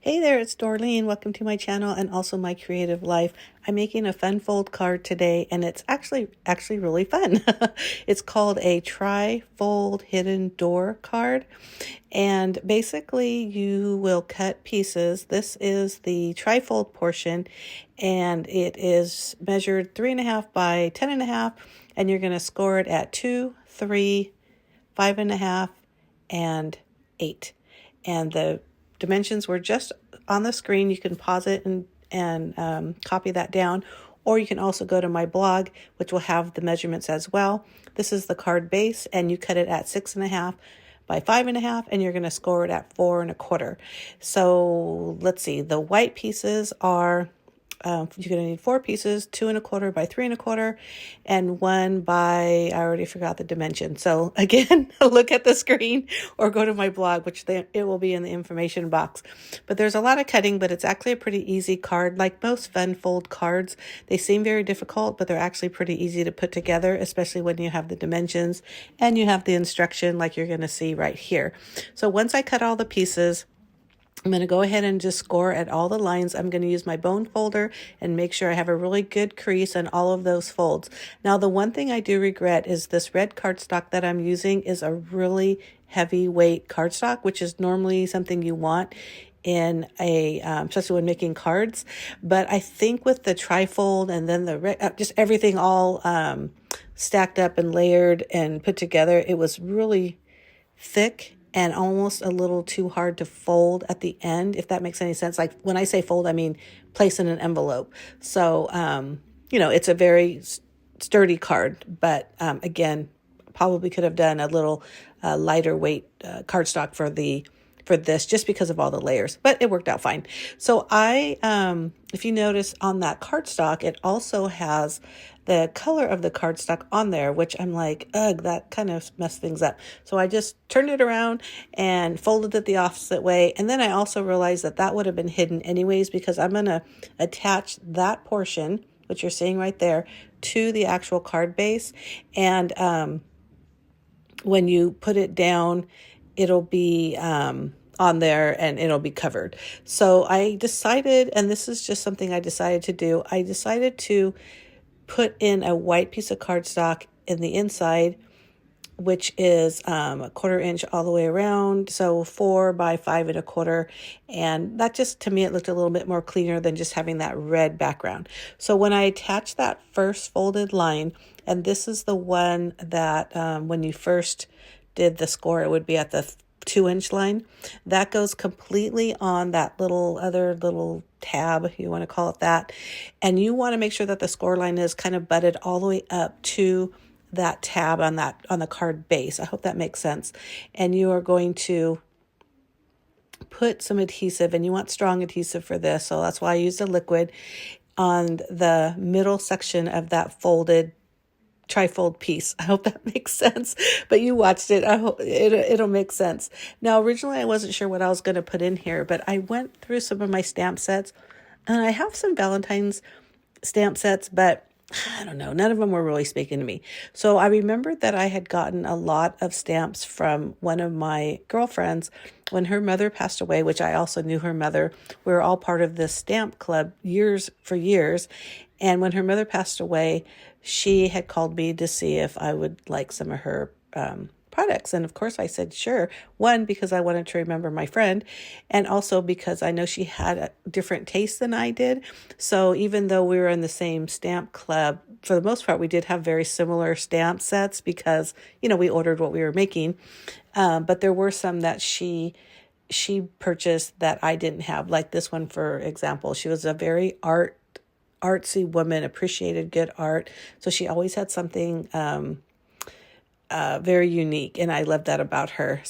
Hey there, it's Dorleen. Welcome to my channel and also my creative life. I'm making a fun fold card today and it's actually really fun. It's called a tri-fold hidden door card. And basically you will cut pieces. This is the tri-fold portion and it is measured 3.5 by 10.5 and you're going to score it at 2, 3, 5.5, and 8. And the dimensions were just on the screen. You can pause it and copy that down, or you can also go to my blog, which will have the measurements as well. This is the card base, and you cut it at 6.5 by 5.5, and you're going to score it at 4.25. So let's see, the white pieces are you're going to need 4 pieces, 2.25 by 3.25, and 1 by, I already forgot the dimension. So again, look at the screen or go to my blog, which it will be in the information box. But there's a lot of cutting, but it's actually a pretty easy card. Like most fun fold cards, they seem very difficult, but they're actually pretty easy to put together, especially when you have the dimensions and you have the instruction like you're going to see right here. So once I cut all the pieces, I'm going to go ahead and just score at all the lines. I'm going to use my bone folder and make sure I have a really good crease on all of those folds. Now, the one thing I do regret is this red cardstock that I'm using is a really heavyweight cardstock, which is normally something you want in a, especially when making cards. But I think with the trifold and then the red, just everything all stacked up and layered and put together, it was really thick and almost a little too hard to fold at the end, if that makes any sense. Like when I say fold, I mean place in an envelope. So, it's a very sturdy card, but again, probably could have done a little lighter weight cardstock for this just because of all the layers, but it worked out fine. So if you notice on that cardstock, it also has the color of the cardstock on there, which I'm like, ugh, that kind of messed things up. So I just turned it around and folded it the opposite way. And then I also realized that would have been hidden anyways, because I'm going to attach that portion, which you're seeing right there, to the actual card base. And when you put it down, it'll be on there and it'll be covered. So I decided, and this is just something I decided to do, I decided to put in a white piece of cardstock in the inside, which is 1/4 inch all the way around. So 4 by 5.25. And that just, to me, it looked a little bit more cleaner than just having that red background. So when I attached that first folded line, and this is the one that when you first did the score, it would be at the 2-inch line. That goes completely on that little tab, you want to call it that. And you want to make sure that the score line is kind of butted all the way up to that tab on the card base. I hope that makes sense. And you are going to put some adhesive, and you want strong adhesive for this. So that's why I used a liquid on the middle section of that folded trifold piece. I hope that makes sense, but you watched it. I hope it'll make sense. Now, originally I wasn't sure what I was going to put in here, but I went through some of my stamp sets, and I have some Valentine's stamp sets, but I don't know, none of them were really speaking to me. So I remembered that I had gotten a lot of stamps from one of my girlfriends when her mother passed away, which I also knew her mother. We were all part of this stamp club for years. And when her mother passed away, she had called me to see if I would like some of her products. And of course I said, sure. One, because I wanted to remember my friend, and also because I know she had a different taste than I did. So even though we were in the same stamp club, for the most part, we did have very similar stamp sets because, we ordered what we were making. But there were some that she purchased that I didn't have, like this one, for example. She was a very artsy woman, appreciated good art. So she always had something very unique, and I love that about her.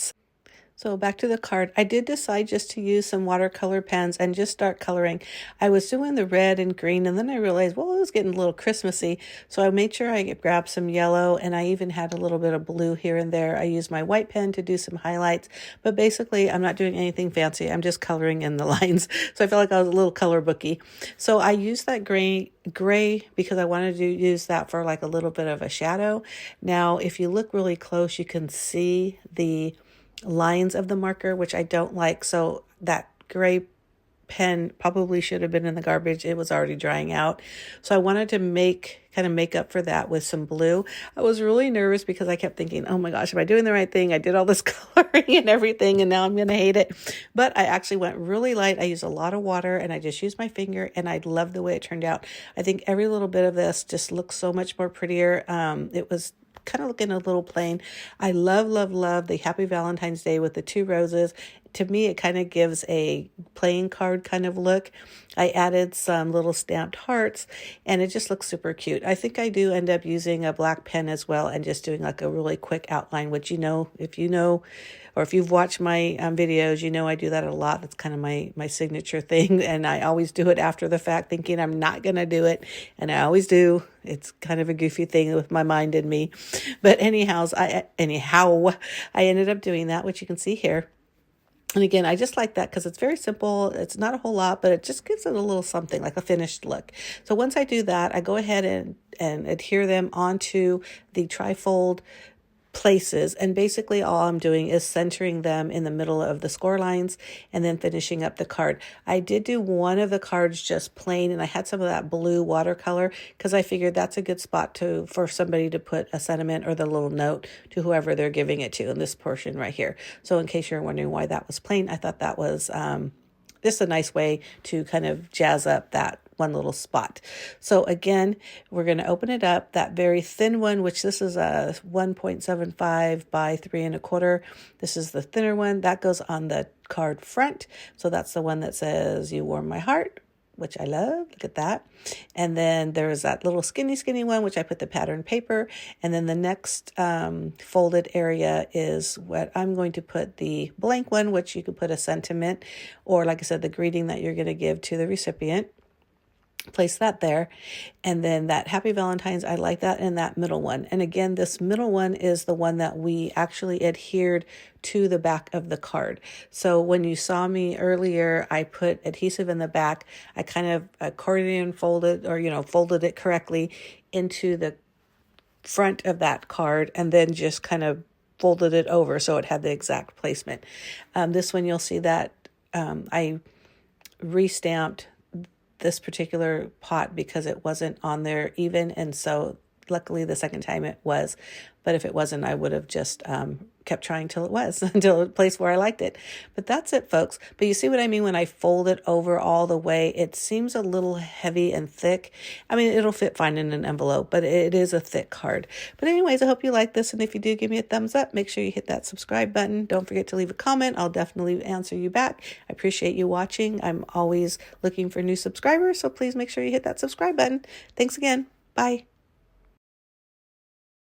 So back to the card, I did decide just to use some watercolor pens and just start coloring. I was doing the red and green, and then I realized, well, it was getting a little Christmassy. So I made sure I grabbed some yellow, and I even had a little bit of blue here and there. I used my white pen to do some highlights, but basically I'm not doing anything fancy. I'm just coloring in the lines. So I felt like I was a little color booky. So I used that gray because I wanted to use that for like a little bit of a shadow. Now, if you look really close, you can see the lines of the marker, which I don't like. So that gray pen probably should have been in the garbage. It was already drying out. So I wanted to kind of make up for that with some blue. I was really nervous because I kept thinking, oh my gosh, am I doing the right thing? I did all this coloring and everything, and now I'm going to hate it. But I actually went really light. I used a lot of water, and I just used my finger, and I love the way it turned out. I think every little bit of this just looks so much more prettier. It was kind of looking a little plain. I love, love, love the Happy Valentine's Day with the 2 roses. To me, it kind of gives a playing card kind of look. I added some little stamped hearts, and it just looks super cute. I think I do end up using a black pen as well and just doing like a really quick outline, which if you know, or if you've watched my videos, you know I do that a lot. That's kind of my signature thing, and I always do it after the fact thinking I'm not going to do it, and I always do. It's kind of a goofy thing with my mind and me. But anyhow, I ended up doing that, which you can see here. And again, I just like that because it's very simple. It's not a whole lot, but it just gives it a little something, like a finished look. So once I do that, I go ahead and adhere them onto the trifold places, and basically all I'm doing is centering them in the middle of the score lines and then finishing up the card. I did do one of the cards just plain, and I had some of that blue watercolor because I figured that's a good spot for somebody to put a sentiment or the little note to whoever they're giving it to in this portion right here. So in case you're wondering why that was plain, I thought that was just a nice way to kind of jazz up that one little spot. So again, we're going to open it up, that very thin one, which this is a 1.75 by 3.25. This is the thinner one that goes on the card front. So that's the one that says "You Warm My Heart," which I love. Look at that. And then there's that little skinny one, which I put the pattern paper. And then the next folded area is what I'm going to put the blank one, which you could put a sentiment, or like I said, the greeting that you're going to give to the recipient. Place that there. And then that Happy Valentine's, I like that in that middle one. And again, this middle one is the one that we actually adhered to the back of the card. So when you saw me earlier, I put adhesive in the back. I kind of accordion folded, or folded it correctly into the front of that card, and then just kind of folded it over so it had the exact placement. This one, you'll see that I restamped this particular pot because it wasn't on there even, and so luckily the second time it was. But if it wasn't, I would have just kept trying till it was, until a place where I liked it. But that's it, folks. But you see what I mean when I fold it over all the way? It seems a little heavy and thick. I mean, it'll fit fine in an envelope, but it is a thick card. But anyways, I hope you like this, and if you do, give me a thumbs up. Make sure you hit that subscribe button. Don't forget to leave a comment. I'll definitely answer you back. I appreciate you watching. I'm always looking for new subscribers, so please make sure you hit that subscribe button. Thanks again. Bye.